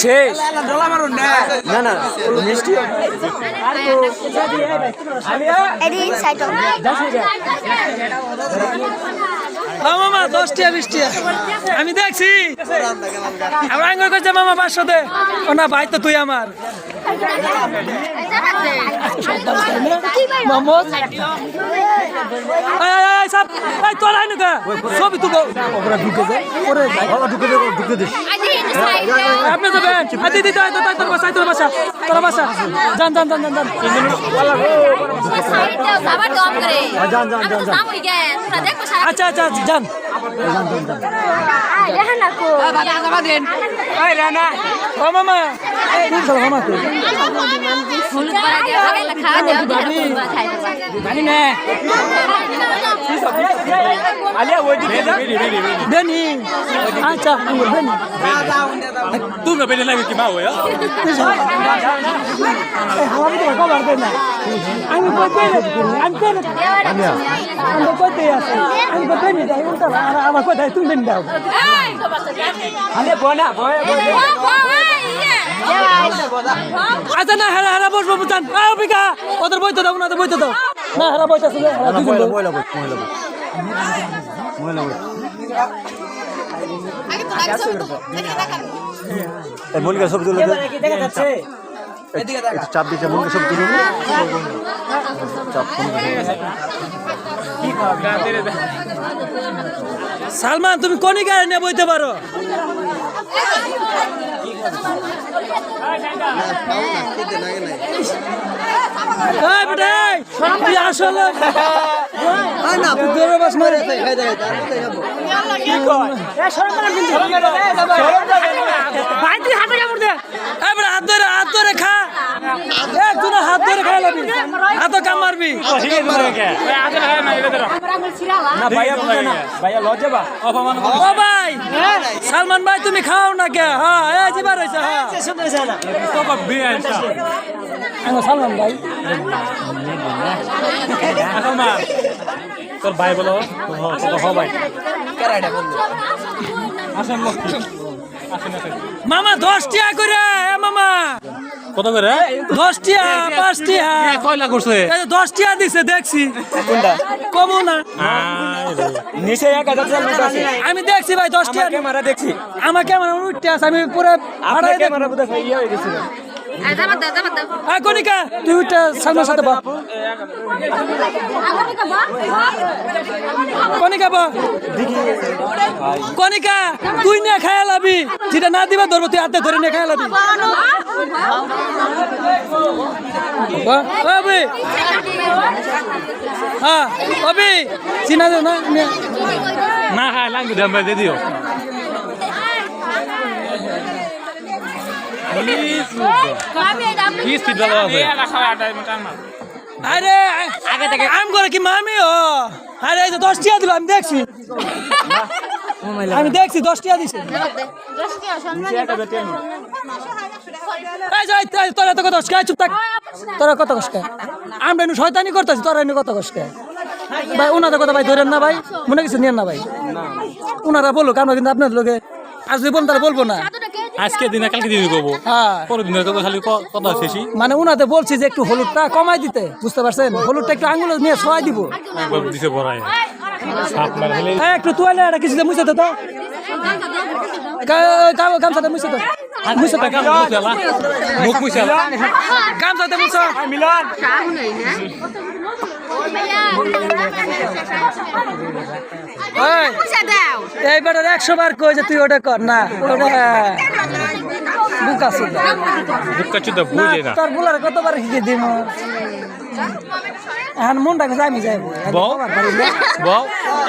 শেষ না না মিষ্টি মামা 10 টাকা 20 টাকা আমি দেখছি আমরা আঙ্গুর করছে মামা 500 দে ও না ভাই তো তুই আমার মোহাম্মদ এই সব এই তোরা আইনো কা সবই তো ওরা ঢুকে যায় ওরে ঢুকে দে আপনি তো বেন আদি দিতে হয় তো তোর বাসা তোর বাসা জান আবার দম করে জান সামনে গে তোরা দেখ আচ্ছা জান আই রানা কো বাবা বাবা দেন এই রানা ও মামা তুই চল মামা তুই ফুল করা দে আগে খাওয়া দে খাই দে জানি না আলিয়া ওই দিকে বেনি আচ্ছা আঙ্গুর বেনি তুমি বেলে লাগে কি মা হইয়া আমি তো খবর দেই না আমি কইতে আছি আমি কইতে নি যাই উল্টা আমার কইতে তুমি বেনি দাও আলে বনা ভয় আচ্ছা না হেরা বসবো বুঝান অপিকা ওদের বইতে দাও না বইতে দাও না হেরা বইতে আছে ময়লা মনিকা সব তুলে দেখা যাচ্ছে একটু চাপ দিচ্ছে মনিকা সব তুলে চাপ সালমান তুমি কোন গাড়ি নিয়ে বইতে পারো আসলে হাত ধরে খা একজনের হাত ধরে খাই লাবি হাত কাম মারবি ও ভাই সালমান ভাই তুমি খাও না কে হ্যাঁ জিবার হয়েছে সালমান ভাই তোর ভাই বলো ভাই মামা 10 টাকা করে মামা কত করে 10 টাকা 5 টাকা কয়লা করছে 10 টাকা দিছে দেখছি কোনটা কমও না নিচে 1000 আছে আমি দেখছি ভাই 10 টাকা ক্যামেরা দেখছি আমার ক্যামেরা উঠতে আছে আমি পুরো আপনার ক্যামেরা বোধ হয় ইয়ে হয়ে গেছিল কনিকা তুই উঠতে সালমার সাথে বা কনিকা বা কনিকা তুই নিয়ে খায়া লাবি যেটা না দিবা ধরবো তুই হাতে ধরে নিয়ে খায়া লাবি হ্যাঁ অবি চিনা না না হ্যাঁ লাগবে দাম দিয়ে দিও আরে আগে থেকে আম করে কি মামি ও আরে এই যে 10 টাকা দিল আমি দেখছি 10 টাকা দিছে তোরা তো কত চুপ থাক তোরা কত কষ্ট আমরা এনে শয়তানি করতেছি তোরা এনে কত কষ্ট ভাই ওনাদের কথা ভাই ধরেন না ভাই মনে কিছু নিয়েন না ভাই ওনারা বলুক আমরা কিন্তু আপনার লোকে আজ যদি বলুন তারা বলবো না আজকে দিনে কালকে দিনে করবো হ্যাঁ পরের দিনের কথা খালি কথা শেষই মানে ওনাদের বলছি যে একটু হলুদটা কমাই দিতে বুঝতে পারছেন হলুদটা একটু আঙুল নিয়ে ছড়াই দিব দিছে ভরায় সাপ মারলে একটু তোয়ালে একটা কিছু মুছে দে তো গামছাটা মুছে দে মুছে দে মুখ মুছে গামছাটা মুছে মিলন এইবার 100 বার কই যে তুই ওটা কর না ওটা বুকা সুদা বুকা চুদা বুঝে না তোর বুলার কতবার কি দিম এখন মনটাকে যাই যাইবো বউ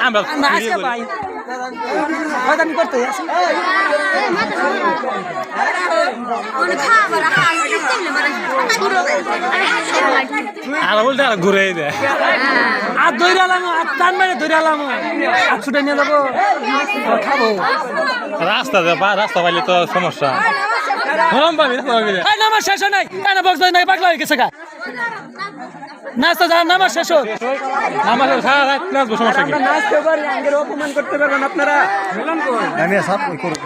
আমরা না আজকে ভাই হয়তো আমি করতে আসি আর বলতে আর ঘুরে দেয় আর দৌড়ে আলাম আর টান মেরে দৌড়ে আলাম আর ছুটে নিয়ে যাবো খাবো রাস্তা পাইলে তো সমস্যা নামার শেষ নাই বক্স নাই পাগলা হয়ে গেছে নাচতে যান নামাজ শেষ হোক আমাদের সারা রাত নাচবো, সমস্যা কি? অপমান করতে পারবেন আপনারা। করুন